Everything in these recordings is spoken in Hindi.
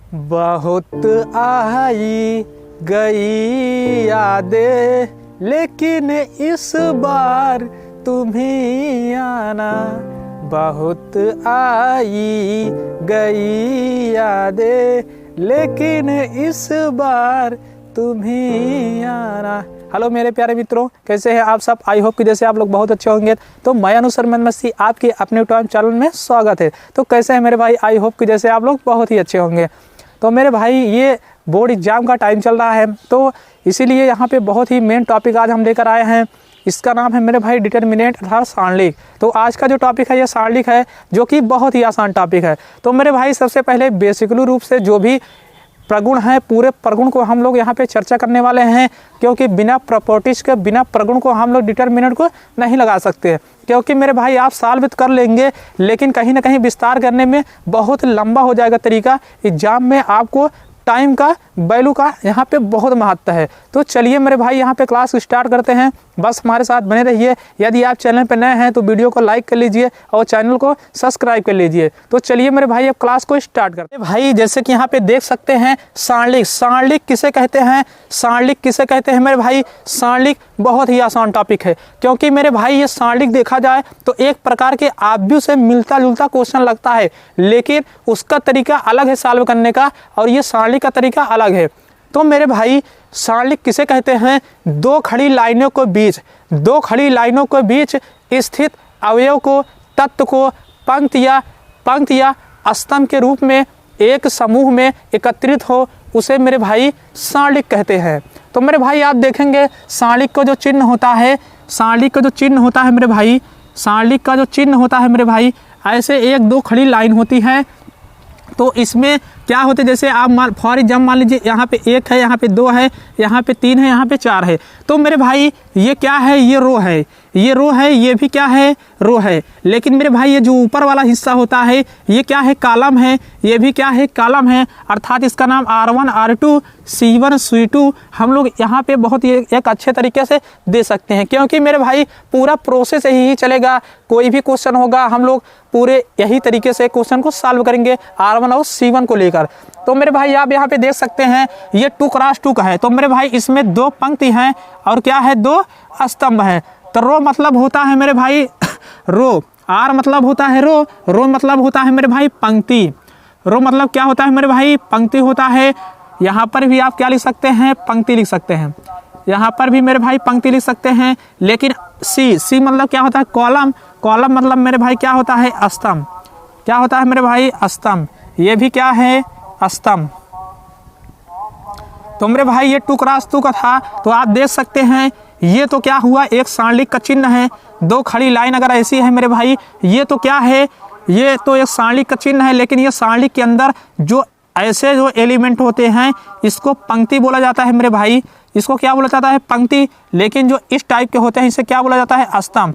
बहुत आई गई यादें, लेकिन इस बार तुम ही आना। बहुत आई गई यादें, लेकिन इस बार तुम ही आना। हेलो मेरे प्यारे मित्रों, कैसे हैं आप सब? आई होप कि जैसे आप लोग बहुत अच्छे होंगे। तो मैं अनुसर मस्ती आपके अपने टाइम चैनल में स्वागत है। तो कैसे हैं मेरे भाई? आई होप कि जैसे आप लोग बहुत ही अच्छे होंगे। तो मेरे भाई ये बोर्ड एग्जाम का टाइम चल रहा है, तो इसीलिए यहाँ पे बहुत ही मेन टॉपिक आज हम लेकर आए हैं। इसका नाम है मेरे भाई डिटर्मिनेंट अर्थात सारणिक। तो आज का जो टॉपिक है ये सारणिक है, जो कि बहुत ही आसान टॉपिक है। तो मेरे भाई सबसे पहले बेसिकली रूप से जो भी प्रगुण हैं, पूरे प्रगुण को हम लोग यहाँ पे चर्चा करने वाले हैं, क्योंकि बिना प्रॉपर्टीज के, बिना प्रगुण को हम लोग डिटर्मिनेंट को नहीं लगा सकते। क्योंकि मेरे भाई आप सॉल्व कर लेंगे, लेकिन कहीं ना कहीं विस्तार करने में बहुत लंबा हो जाएगा तरीका। एग्जाम में आपको टाइम का, वैल्यू का यहाँ पे बहुत महत्व है। तो चलिए मेरे भाई यहाँ पे क्लास स्टार्ट करते हैं। बस हमारे साथ बने रहिए। यदि आप चैनल पे नए हैं तो वीडियो को लाइक कर लीजिए और चैनल को सब्सक्राइब कर लीजिए। तो चलिए मेरे भाई अब क्लास को स्टार्ट करते हैं। भाई जैसे कि यहाँ पे देख सकते हैं सारणिक। सारणिक किसे कहते हैं? सारणिक किसे कहते हैं मेरे भाई? सारणिक बहुत ही आसान टॉपिक है, क्योंकि मेरे भाई ये सारणिक देखा जाए तो एक प्रकार के आव्यूह से मिलता जुलता क्वेश्चन लगता है, लेकिन उसका तरीका अलग है सॉल्व करने का, और ये सारणिक का तरीका अलग है। तो मेरे भाई सारणिक किसे कहते हैं? दो खड़ी लाइनों के बीच, दो खड़ी लाइनों के बीच स्थित अवयव को, तत्व को पंक्ति या स्तंभ के रूप में एक समूह में एकत्रित हो, उसे मेरे भाई सारणिक कहते हैं। तो मेरे भाई आप देखेंगे सारणिक का जो चिन्ह होता है, सारणिक का जो चिन्ह होता है मेरे भाई, सारणिक का जो चिन्ह होता है मेरे भाई, ऐसे एक दो खड़ी लाइन होती है। तो इसमें क्या होते, जैसे आप फॉर एग्जाम्पल मान लीजिए यहाँ पे एक है, यहाँ पे दो है, यहाँ पे तीन है, यहाँ पे चार है। तो मेरे भाई ये क्या है? ये रो है, ये रो है, ये भी क्या है? रो है। लेकिन मेरे भाई ये जो ऊपर वाला हिस्सा होता है ये क्या है? कॉलम है। ये भी क्या है? कॉलम है। अर्थात इसका नाम R1 R2 C1 C2 हम लोग यहाँ पे बहुत ही एक अच्छे तरीके से दे सकते हैं, क्योंकि मेरे भाई पूरा प्रोसेस यही चलेगा। कोई भी क्वेश्चन होगा हम लोग पूरे यही तरीके से क्वेश्चन को सॉल्व करेंगे R1 और C1 को लेकर। तो मेरे भाई आप यहाँ पे देख सकते हैं ये 2 क्रॉस 2 का है। तो मेरे भाई इसमें दो पंक्ति हैं और क्या है? दो स्तंभ है। तो रो मतलब होता है मेरे भाई रो, आर मतलब होता है रो, रो मतलब होता है मेरे भाई पंक्ति। रो मतलब क्या होता है मेरे भाई? पंक्ति होता है। यहाँ पर भी आप क्या लिख सकते हैं? पंक्ति लिख सकते हैं। यहाँ पर भी मेरे भाई पंक्ति लिख सकते हैं। लेकिन सी मतलब क्या होता है? कॉलम। कॉलम मतलब मेरे भाई क्या होता है? स्तंभ। क्या होता है मेरे भाई? स्तंभ। ये भी क्या है? स्तंभ। तो मेरे भाई ये 2 क्रॉस 2 का था। तो आप देख सकते हैं ये तो क्या हुआ? एक सारणिक का चिन्ह है। दो खड़ी लाइन अगर ऐसी है मेरे भाई, ये तो क्या है? ये तो एक सारणिक का चिन्ह है। लेकिन ये सारणिक के अंदर जो ऐसे जो एलिमेंट होते हैं इसको पंक्ति बोला जाता है मेरे भाई। इसको क्या बोला जाता है? पंक्ति। लेकिन जो इस टाइप के होते हैं इसे क्या बोला जाता है? स्तंभ।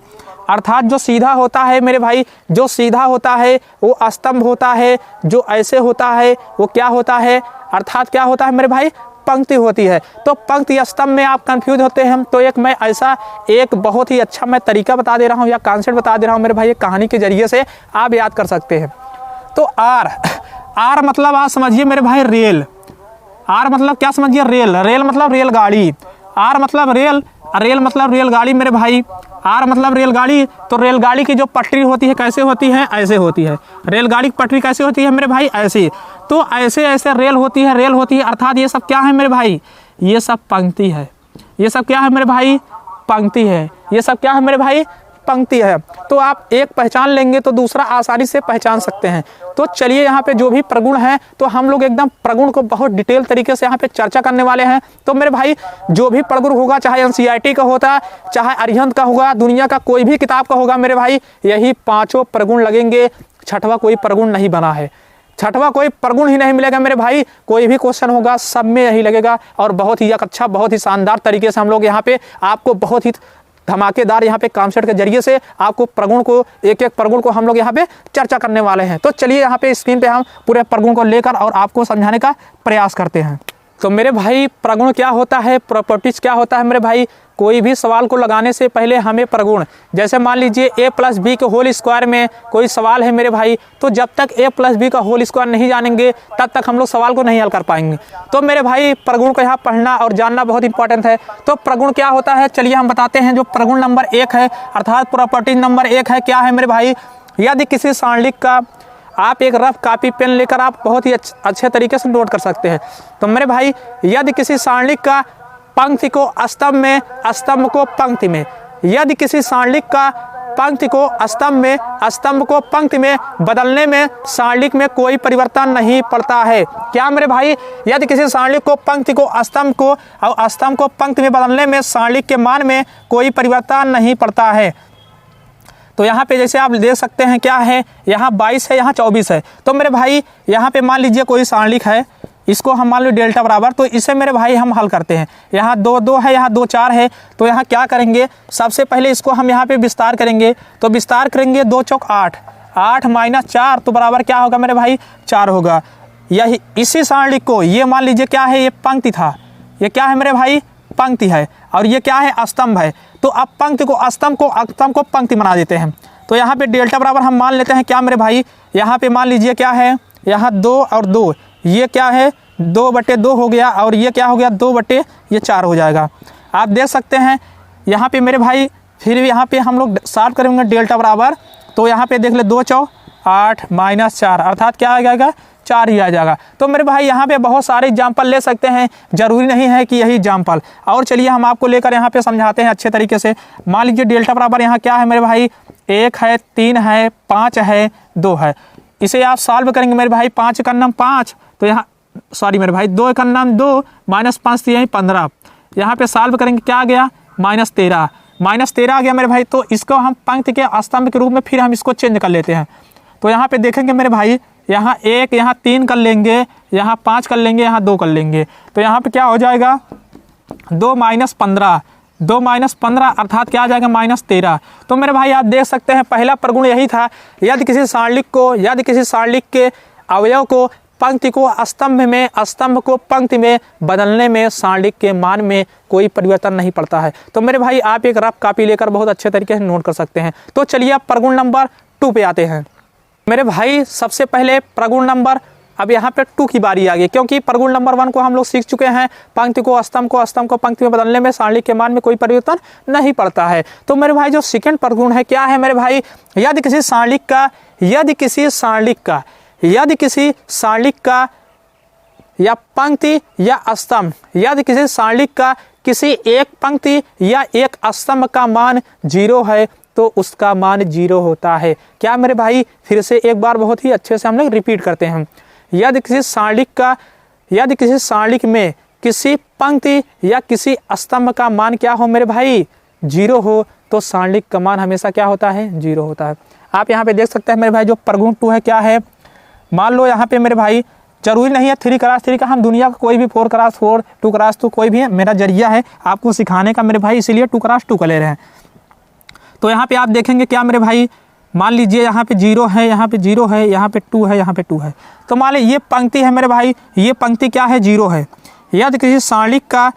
अर्थात जो सीधा होता है मेरे भाई, जो सीधा होता है वो स्तंभ होता है, जो ऐसे होता है वो क्या होता है? अर्थात क्या होता है मेरे भाई? पंक्ति होती है। तो पंक्ति स्तंभ में आप कंफ्यूज होते हैं, तो एक मैं ऐसा एक बहुत ही अच्छा मैं तरीका बता दे रहा हूँ या कॉन्सेप्ट बता दे रहा हूँ मेरे भाई, एक कहानी के जरिए से आप याद कर सकते हैं। तो आर मतलब आप समझिए मेरे भाई रेल। आर मतलब क्या समझिए? रेल। रेल मतलब रेलगाड़ी। आर मतलब रेल, रेल मतलब रेलगाड़ी मेरे भाई। आर मतलब रेलगाड़ी। तो रेलगाड़ी की जो पटरी होती है कैसे होती है? ऐसे होती है। रेलगाड़ी की पटरी कैसे होती है मेरे भाई? ऐसे। तो ऐसे ऐसे रेल होती है, रेल होती है। अर्थात ये सब क्या है मेरे भाई? ये सब पंक्ति है। ये सब क्या है मेरे भाई? पंक्ति है। ये सब क्या है मेरे भाई? पंक्ति है। तो आप एक पहचान लेंगे तो दूसरा आसानी से पहचान सकते हैं। तो चलिए यहाँ पे जो भी प्रगुण है, तो हम लोग एकदम प्रगुण को बहुत डिटेल तरीके से यहाँ पे चर्चा करने वाले हैं। तो मेरे भाई जो भी प्रगुण होगा, चाहे NCERT का होता, चाहे अरिहंत का होगा, दुनिया का कोई भी किताब का होगा मेरे भाई, यही 5 प्रगुण लगेंगे। छठवां कोई प्रगुण नहीं बना है, छठवां कोई प्रगुण ही नहीं मिलेगा मेरे भाई। कोई भी क्वेश्चन होगा सब में यही लगेगा, और बहुत ही अच्छा, बहुत ही शानदार तरीके से हम लोग यहाँ पे आपको बहुत ही धमाकेदार यहाँ पे कॉन्सेप्ट के जरिए से आपको प्रगुण को, एक एक प्रगुण को हम लोग यहाँ पे चर्चा करने वाले हैं। तो चलिए यहाँ पे स्क्रीन पे हम पूरे प्रगुण को लेकर और आपको समझाने का प्रयास करते हैं। तो मेरे भाई प्रगुण क्या होता है, प्रॉपर्टीज क्या होता है मेरे भाई? कोई भी सवाल को लगाने से पहले हमें प्रगुण, जैसे मान लीजिए a प्लस बी के होल स्क्वायर में कोई सवाल है मेरे भाई, तो जब तक a प्लस बी का होल स्क्वायर नहीं जानेंगे तब तक हम लोग सवाल को नहीं हल कर पाएंगे। तो मेरे भाई प्रगुण को यहाँ पढ़ना और जानना बहुत इंपॉर्टेंट है। तो प्रगुण क्या होता है चलिए हम बताते हैं। जो प्रगुण नंबर 1 है अर्थात प्रॉपर्टी नंबर 1 है, क्या है मेरे भाई, यदि किसी सारणिक का, आप एक रफ कापी पेन लेकर आप बहुत ही अच्छे तरीके से नोट कर सकते हैं। तो मेरे भाई यदि किसी सारणिक का पंक्ति को स्तंभ में, स्तंभ को पंक्ति में, यदि किसी सारणिक का पंक्ति को स्तंभ में, स्तंभ को पंक्ति में बदलने में सारणिक में कोई परिवर्तन नहीं पड़ता है। क्या मेरे भाई, यदि किसी सारणिक को पंक्ति को स्तंभ को और स्तंभ को पंक्ति में बदलने में सारणिक के मान में कोई परिवर्तन नहीं पड़ता है। तो यहाँ पे जैसे आप देख सकते हैं क्या है, यहाँ 22 है, यहाँ 24 है। तो मेरे भाई यहाँ पे मान लीजिए कोई सारणिक है, इसको हम मान लो डेल्टा बराबर, तो इसे मेरे भाई हम हल करते हैं। यहाँ 2 2 है, यहाँ 2 4 है। तो यहाँ क्या करेंगे, सबसे पहले इसको हम यहाँ पे विस्तार करेंगे। तो विस्तार करेंगे 2 चौक 8, 8 माइनस 4 तो बराबर क्या होगा मेरे भाई 4 होगा। यही इसी सारणिक को, ये मान लीजिए क्या है, ये पंक्ति था, ये क्या है मेरे भाई पंक्ति है, और ये क्या है स्तंभ है। तो अब पंक्ति को स्तंभ को पंक्ति बना देते हैं। तो यहाँ पे डेल्टा बराबर हम मान लेते हैं क्या मेरे भाई, यहाँ पे मान लीजिए क्या है, यहाँ 2 और 2, ये क्या है 2/2 हो गया, और ये क्या हो गया 2/4 हो जाएगा। आप देख सकते हैं यहाँ पे मेरे भाई, फिर यहाँ पे हम लोग सॉल्व करेंगे डेल्टा बराबर। तो यहाँ पे देख ले 2 चौक 8 माइनस 4 अर्थात क्या आ जाएगा 4 ही आ जाएगा। तो मेरे भाई यहाँ पे बहुत सारे एग्जाम्पल ले सकते हैं, जरूरी नहीं है कि यही एग्जाम्पल। और चलिए हम आपको लेकर यहाँ पे समझाते हैं अच्छे तरीके से। मान लीजिए डेल्टा बराबर यहाँ क्या है मेरे भाई, 1 है, 3 है, 5 है, 2 है। इसे आप सॉल्व करेंगे मेरे भाई, 5 का नाम 5, तो यहाँ सॉरी मेरे भाई 2 का नाम 2 माइनस 5 तो यही 15। यहाँ पे सॉल्व करेंगे क्या आ गया -13, -13 आ गया मेरे भाई। तो इसको हम पंक्ति के स्तंभ के रूप में फिर हम इसको चेंज कर लेते हैं। तो यहाँ पे देखेंगे मेरे भाई, यहाँ 1, यहाँ 3 कर लेंगे, यहाँ 5 कर लेंगे, यहाँ 2 कर लेंगे। तो यहाँ पे क्या हो जाएगा 2 माइनस 15, 2 माइनस 15 अर्थात क्या आ जाएगा -13। तो मेरे भाई आप देख सकते हैं पहला प्रगुण यही था, यदि किसी सारणिक के अवयव को पंक्ति को स्तंभ में, स्तंभ को पंक्ति में बदलने में सारणिक के मान में कोई परिवर्तन नहीं पड़ता है। तो मेरे भाई आप एक रफ कॉपी लेकर बहुत अच्छे तरीके से नोट कर सकते हैं। तो चलिए अब प्रगुण नंबर 2 पे आते हैं। मेरे भाई सबसे पहले प्रगुण नंबर, अब यहाँ पे 2 की बारी आ गई, क्योंकि प्रगुण नंबर 1 को हम लोग सीख चुके हैं, पंक्ति को स्तंभ को पंक्ति में बदलने में सारणिक के मान में कोई परिवर्तन नहीं पड़ता है। तो मेरे भाई जो सेकंड प्रगुण है क्या है मेरे भाई, यदि किसी सारणिक का या पंक्ति या स्तंभ, यदि किसी सारणिक का किसी एक पंक्ति या एक स्तंभ का मान 0 है तो उसका मान 0 होता है। क्या मेरे भाई, फिर से एक बार बहुत ही अच्छे से हम लोग रिपीट करते हैं। यदि किसी सारणिक में किसी पंक्ति या किसी स्तंभ का मान क्या हो मेरे भाई 0 हो, तो सारणिक का मान हमेशा क्या होता है 0 होता है। आप यहाँ पे देख सकते हैं मेरे भाई जो प्रगुण 2 है क्या है, मान लो यहाँ पे मेरे भाई जरूरी नहीं है 3x3 का, हम दुनिया का कोई भी 4x4 2x2 कोई भी है, मेरा जरिया है आपको सिखाने का मेरे भाई, इसीलिए 2x2 का ले रहे हैं। तो यहाँ पे आप देखेंगे क्या मेरे भाई, मान लीजिए यहाँ पे 0 है, यहाँ पे 0 है, यहाँ पे 2 है, यहाँ पे 2 है। तो मान लीजिए ये पंक्ति है मेरे भाई, ये पंक्ति क्या है 0 है। यदि किसी सारणिक का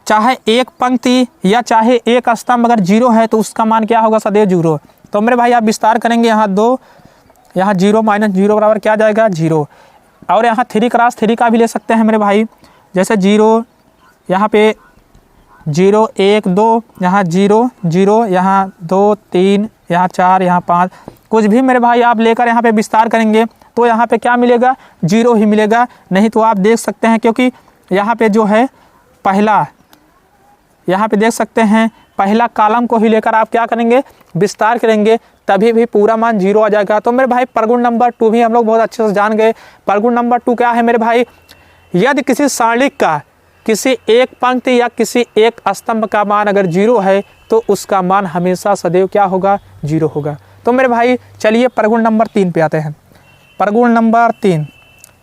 चाहे एक पंक्ति या चाहे एक स्तंभ अगर 0 है तो उसका मान क्या होगा सदैव 0। तो मेरे भाई आप विस्तार करेंगे, यहाँ 2, यहाँ 0 माइनस 0 बराबर क्या जाएगा 0। और यहाँ 3x3 का भी ले सकते हैं मेरे भाई, जैसे 0, यहाँ पे 0 1 2, यहाँ 0 0, यहाँ 2 3, यहाँ 4, यहाँ 5, कुछ भी मेरे भाई आप लेकर यहाँ पे विस्तार करेंगे तो यहाँ पे क्या मिलेगा 0 ही मिलेगा। नहीं तो आप देख सकते हैं, क्योंकि यहाँ पे जो है पहला, यहाँ पे देख सकते हैं पहला कॉलम को ही लेकर आप क्या करेंगे विस्तार करेंगे, तभी भी पूरा मान 0 आ जाएगा। तो मेरे भाई प्रगुण नंबर 2 भी हम लोग बहुत अच्छे से जान गए। प्रगुण नंबर 2 क्या है मेरे भाई, यदि किसी सारणिक का किसी एक पंक्ति या किसी एक स्तंभ का मान अगर 0 है तो उसका मान हमेशा सदैव क्या होगा 0 होगा। तो मेरे भाई चलिए प्रगुण नंबर 3 पे आते हैं। प्रगुण नंबर 3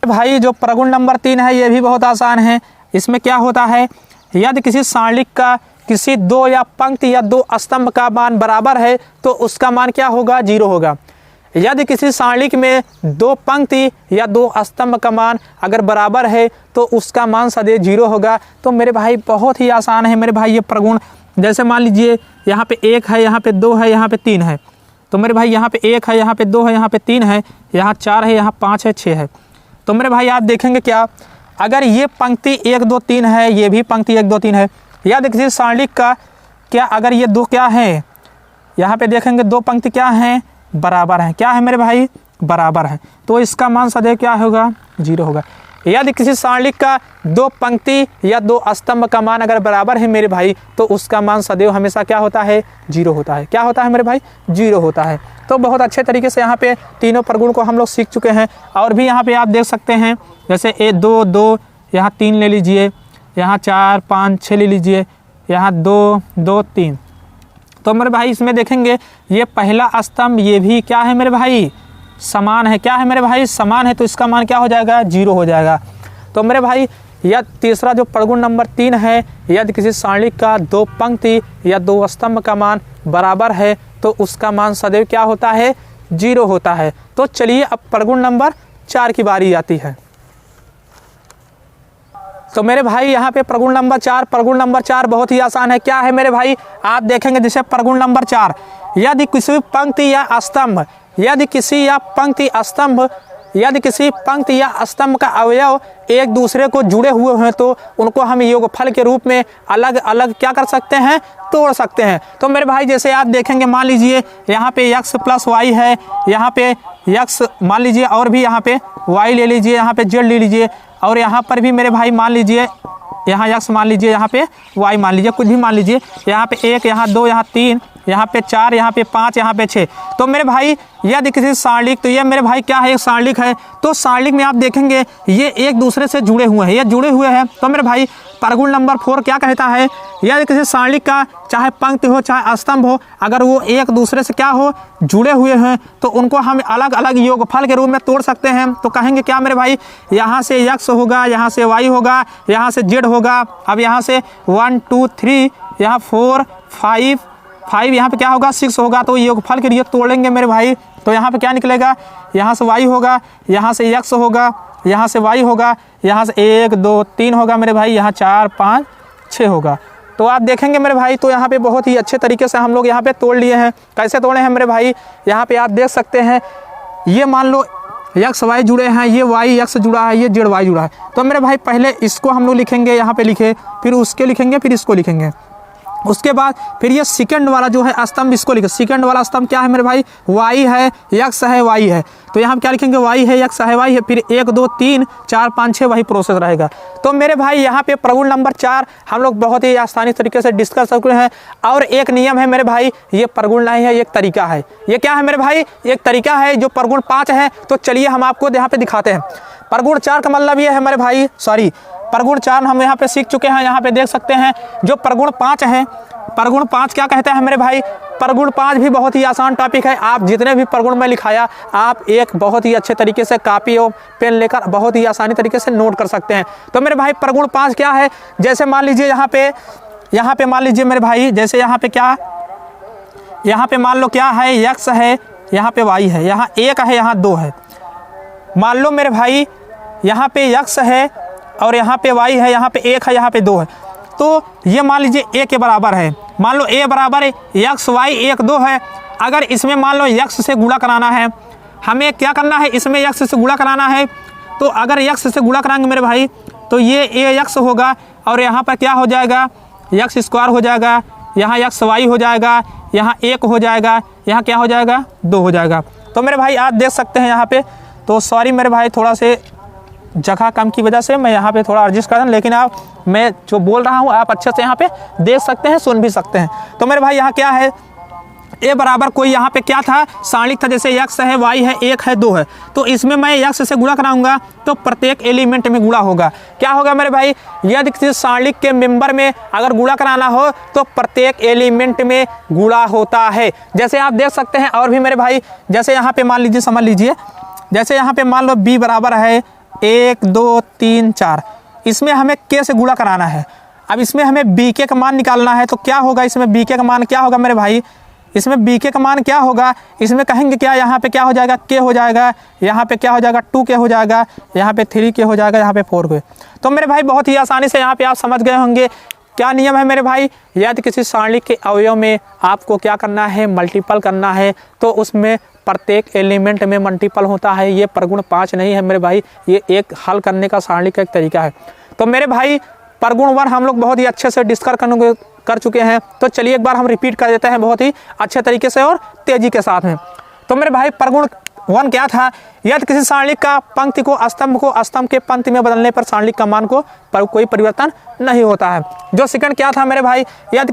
भाई, जो प्रगुण नंबर 3 है ये भी बहुत आसान है। इसमें क्या होता है, यदि किसी सारणिक का किसी 2 या पंक्ति या 2 स्तंभ का मान बराबर है तो उसका मान क्या होगा 0 होगा। यदि किसी सारणिक में 2 पंक्ति या 2 स्तंभ का मान अगर बराबर है तो उसका मान सदैव 0 होगा। तो मेरे भाई बहुत ही आसान है मेरे भाई ये प्रगुण। जैसे मान लीजिए यहाँ पे 1 है, यहाँ पे 2 है, यहाँ पे 3 है। तो मेरे भाई यहाँ पे 1 है, यहाँ पे 2 है, यहाँ पे 3 है, यहाँ 4 है, यहाँ 5 है, 6 है। तो मेरे भाई आप देखेंगे क्या, अगर ये पंक्ति 1 2 3 है, ये भी पंक्ति 1 2 3 है, या देखिए सारणिक का क्या, अगर ये दो क्या है, यहाँ पे देखेंगे 2 पंक्ति क्या हैं, बराबर हैं। क्या है मेरे भाई, बराबर है। तो इसका मान सदैव क्या होगा, 0 होगा। यदि किसी सारणिक का 2 पंक्ति या 2 स्तंभ का मान अगर बराबर है मेरे भाई, तो उसका मान सदैव हमेशा क्या होता है, 0 होता है। क्या होता है मेरे भाई, 0 होता है। तो बहुत अच्छे तरीके से यहाँ पे तीनों प्रगुण को हम लोग सीख चुके हैं। और भी यहाँ पे आप देख सकते हैं, जैसे 2 2, यहाँ 3 ले लीजिए, यहाँ 4 5 6 ले लीजिए, यहाँ 2 2 3। तो मेरे भाई इसमें देखेंगे ये पहला स्तंभ ये भी क्या है मेरे भाई, समान है। क्या है मेरे भाई, समान है। तो इसका मान क्या हो जाएगा, 0 हो जाएगा। तो मेरे भाई यह तीसरा जो प्रगुण नंबर 3 है, यदि किसी सारणिक का 2 पंक्ति या 2 स्तंभ का मान बराबर है, तो उसका मान सदैव क्या होता है, 0 होता है। तो चलिए अब प्रगुण नंबर 4 की बारी आती है। तो मेरे भाई यहाँ पे प्रगुण नंबर 4 बहुत ही आसान है। क्या है मेरे भाई, आप देखेंगे जैसे प्रगुण नंबर 4, यदि किसी पंक्ति या स्तंभ, यदि किसी पंक्ति या स्तंभ का अवयव एक दूसरे को जुड़े हुए हैं, तो उनको हम योगफल के रूप में अलग अलग क्या कर सकते हैं, तोड़ सकते हैं। तो मेरे भाई जैसे आप देखेंगे, मान लीजिए यहाँ पे x + y है, यहाँ पे x मान लीजिए, और भी यहाँ पे y ले लीजिए, यहाँ पे z ले लीजिए, और यहाँ पर भी मेरे भाई मान लीजिए यहाँ x मान लीजिए, यहाँ पे y मान लीजिए, कुछ भी मान लीजिए। यहाँ पे 1, यहाँ 2, यहाँ 3, यहाँ पे 4, यहाँ पे 5, यहाँ पे 6। तो मेरे भाई यदि किसी सारणिक, तो ये मेरे भाई क्या है, एक सारणिक है। तो सारणिक में आप देखेंगे ये एक दूसरे से जुड़े हुए हैं, ये जुड़े हुए हैं। तो मेरे भाई प्रगुण नंबर 4 क्या कहता है, यदि किसी सारणिक का चाहे पंक्ति हो चाहे स्तंभ हो, अगर वो एक दूसरे से क्या हो, जुड़े हुए हैं, तो उनको हम अलग अलग योगफल के रूप में तोड़ सकते हैं। तो कहेंगे क्या मेरे भाई, यहाँ से x होगा, यहाँ से y होगा, यहाँ से z होगा। अब यहाँ से 1 2 3, यहाँ 4 5 यहाँ पे क्या होगा, 6 होगा। तो योगफल के लिए तोड़ेंगे मेरे भाई, तो यहाँ पे क्या निकलेगा, यहाँ से y होगा, यहाँ से x होगा, यहाँ से y होगा, यहाँ से 1 2 3 होगा मेरे भाई, यहाँ 4 5 6 होगा। तो आप देखेंगे मेरे भाई, तो यहाँ पे बहुत ही अच्छे तरीके से हम लोग यहाँ पे तोड़ लिए हैं। कैसे तोड़े हैं मेरे भाई, यहाँ पे आप देख सकते हैं, ये मान लो x y जुड़े हैं, ये y x जुड़ा है, ये z y जुड़ा है। तो मेरे भाई पहले इसको हम लोग लिखेंगे, यहाँ पे लिखे, फिर उसके लिखेंगे, फिर इसको लिखेंगे। उसके बाद फिर ये सेकंड वाला जो है स्तंभ, इसको लिखे। सेकंड वाला स्तंभ क्या है मेरे भाई, y है, x है, y है। तो यहाँ क्या लिखेंगे, y है, x है, y है, फिर 1 2 3 4 5 6 वही प्रोसेस रहेगा। तो मेरे भाई यहाँ पे प्रगुण नंबर 4 हम लोग बहुत ही आसानी तरीके से डिस्कस सकते हैं। और एक नियम है मेरे भाई, ये प्रगुण नहीं है, ये एक तरीका है। ये क्या है मेरे भाई, एक तरीका है। जो प्रगुण 5 है, तो चलिए हम आपको यहाँ पे दिखाते हैं। प्रगुण 4 का मतलब ये है मेरे भाई, प्रगुण 4 हम यहाँ पे सीख चुके हैं। यहाँ पे देख सकते हैं जो प्रगुण 5 है, प्रगुण 5 क्या कहते हैं मेरे भाई, प्रगुण 5 भी बहुत ही आसान टॉपिक है। आप जितने भी प्रगुण में लिखाया, आप एक बहुत ही अच्छे तरीके से कॉपी और पेन लेकर बहुत ही आसानी तरीके से नोट कर सकते हैं। तो मेरे भाई प्रगुण 5 क्या है, जैसे मान लीजिए यहाँ पे मान लीजिए मेरे भाई, जैसे यहाँ पे क्या, यहाँ पे मान लो क्या है, x है, यहाँ पे y है, यहाँ 1 है, यहाँ 2 है। मान लो मेरे भाई यहाँ पे x है और यहाँ पे y है, यहाँ पे 1 है, यहाँ पे 2 है। तो ये मान लीजिए a के बराबर है। मान लो a बराबर है x y 1 2 है। अगर इसमें मान लो x से गुणा कराना है, हमें क्या करना है, इसमें x से गुणा कराना है। तो अगर x से गुणा कराएंगे मेरे भाई, तो ये ax होगा, और यहाँ पर क्या हो जाएगा, x² हो जाएगा, यहाँ xy हो जाएगा, यहाँ 1 हो जाएगा, यहाँ क्या हो जाएगा, 2 हो जाएगा। तो मेरे भाई आप देख सकते हैं यहाँ पे, तो सॉरी मेरे भाई, थोड़ा से जगह कम की वजह से मैं यहाँ पे थोड़ा एडजस्ट कर रहा हूँ, लेकिन मैं जो बोल रहा हूँ आप अच्छे से यहाँ पे देख सकते हैं, सुन भी सकते हैं। तो मेरे भाई यहाँ क्या है, a बराबर कोई यहाँ पे क्या था, सारणिक था, जैसे x है, y है, 1 है, 2 है। तो इसमें मैं x से गुणा कराऊंगा, तो प्रत्येक एलिमेंट में गुणा होगा। क्या होगा मेरे भाई, यदि किसी सारणिक के मेंबर में अगर गुणा कराना हो, तो प्रत्येक एलिमेंट में गुणा होता है। जैसे आप देख सकते हैं। और भी मेरे भाई, जैसे यहाँ पे मान लीजिए, समझ लीजिए, जैसे यहाँ पे मान लो b बराबर है 1 2 3 4, इसमें हमें k से गुणा कराना है। अब इसमें हमें bk का मान निकालना है। तो क्या होगा, इसमें bk का मान क्या होगा मेरे भाई, इसमें bk का मान क्या होगा, इसमें कहेंगे क्या, यहाँ पे क्या हो जाएगा, k हो जाएगा, यहाँ पे क्या हो जाएगा, 2k हो जाएगा, यहाँ पे 3k हो जाएगा, यहाँ पे 4k। तो मेरे भाई बहुत ही आसानी से यहाँ पे आप समझ गए होंगे क्या नियम है मेरे भाई, यदि किसी सारणी के अवयव में आपको क्या करना है, मल्टीपल करना है, तो उसमें प्रत्येक एलिमेंट में मल्टीपल होता है। ये प्रगुण 5 नहीं है मेरे भाई, ये एक हल करने का सारणी का एक तरीका है। तो मेरे भाई प्रगुण 1 हम लोग बहुत ही अच्छे से डिस्कस कर चुके हैं। तो चलिए एक बार हम रिपीट कर देते हैं बहुत ही अच्छे तरीके से और तेजी के साथ में। तो मेरे भाई प्रगुण 1 क्या था, यदि किसी सारणी का पंक्ति को स्तंभ के पंक्ति में बदलने पर सारणी का मान को कोई परिवर्तन नहीं होता है। जो सेकंड क्या था मेरे भाई, यदि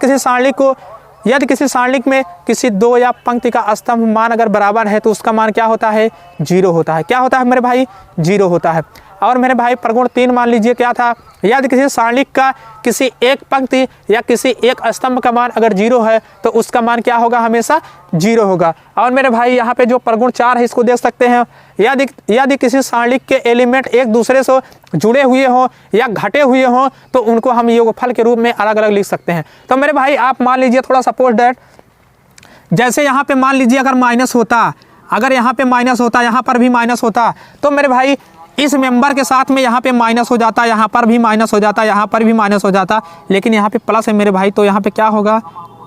किसी सारणी में किसी 2 या पंक्ति का स्तंभ मान अगर बराबर है तो उसका मान क्या होता है, 0 होता है। क्या होता है मेरे भाई, 0 होता है। और मेरे भाई प्रगुण 3 मान लीजिए क्या था, यदि किसी सारणी का किसी एक पंक्ति या किसी एक स्तंभ का मान अगर 0 है तो उसका मान क्या होगा, हमेशा 0 होगा। और मेरे भाई यहाँ पे जो प्रगुण 4 है इसको देख सकते हैं, यदि किसी सारणी के एलिमेंट एक दूसरे से जुड़े हुए हों या घटे हुए हों तो उनको हम योगफल के रूप में अलग अलग लिख सकते हैं। तो मेरे भाई आप मान लीजिए थोड़ा सपोज दैट, जैसे यहाँ पे मान लीजिए अगर माइनस होता, अगर यहाँ पे माइनस होता, यहाँ पर भी माइनस होता, तो मेरे भाई इस मेंबर के साथ में यहाँ पे माइनस हो जाता, यहाँ पर भी माइनस हो जाता, यहाँ पर भी माइनस हो जाता, लेकिन यहाँ पे प्लस है मेरे भाई, तो यहाँ पे क्या होगा,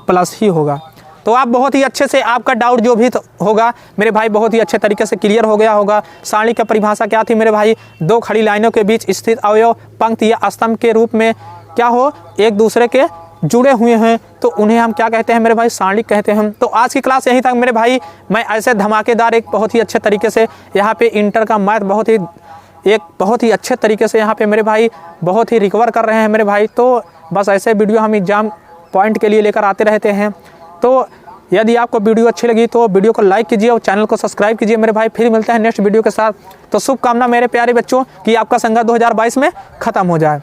प्लस ही होगा। तो आप बहुत ही अच्छे से, आपका डाउट जो भी होगा मेरे भाई बहुत ही अच्छे तरीके से क्लियर हो गया होगा। सारणी की परिभाषा क्या थी मेरे भाई, 2 खड़ी लाइनों के बीच स्थित अवयव पंक्ति या स्तंभ के रूप में क्या हो, एक दूसरे के जुड़े हुए हैं तो उन्हें हम क्या कहते हैं मेरे भाई, सारणी कहते हैं। तो आज की क्लास यहीं तक मेरे भाई। मैं ऐसे धमाकेदार एक बहुत ही अच्छे तरीके से यहाँ पे इंटर का मैथ बहुत ही अच्छे तरीके से यहाँ पे मेरे भाई बहुत ही रिकवर कर रहे हैं मेरे भाई। तो बस ऐसे वीडियो हम एग्जाम पॉइंट के लिए लेकर आते रहते हैं। तो यदि आपको वीडियो अच्छी लगी तो वीडियो को लाइक कीजिए और चैनल को सब्सक्राइब कीजिए मेरे भाई। फिर मिलते हैं नेक्स्ट वीडियो के साथ। तो शुभकामना मेरे प्यारे बच्चों कि आपका संघर्ष 2022 में ख़त्म हो जाए।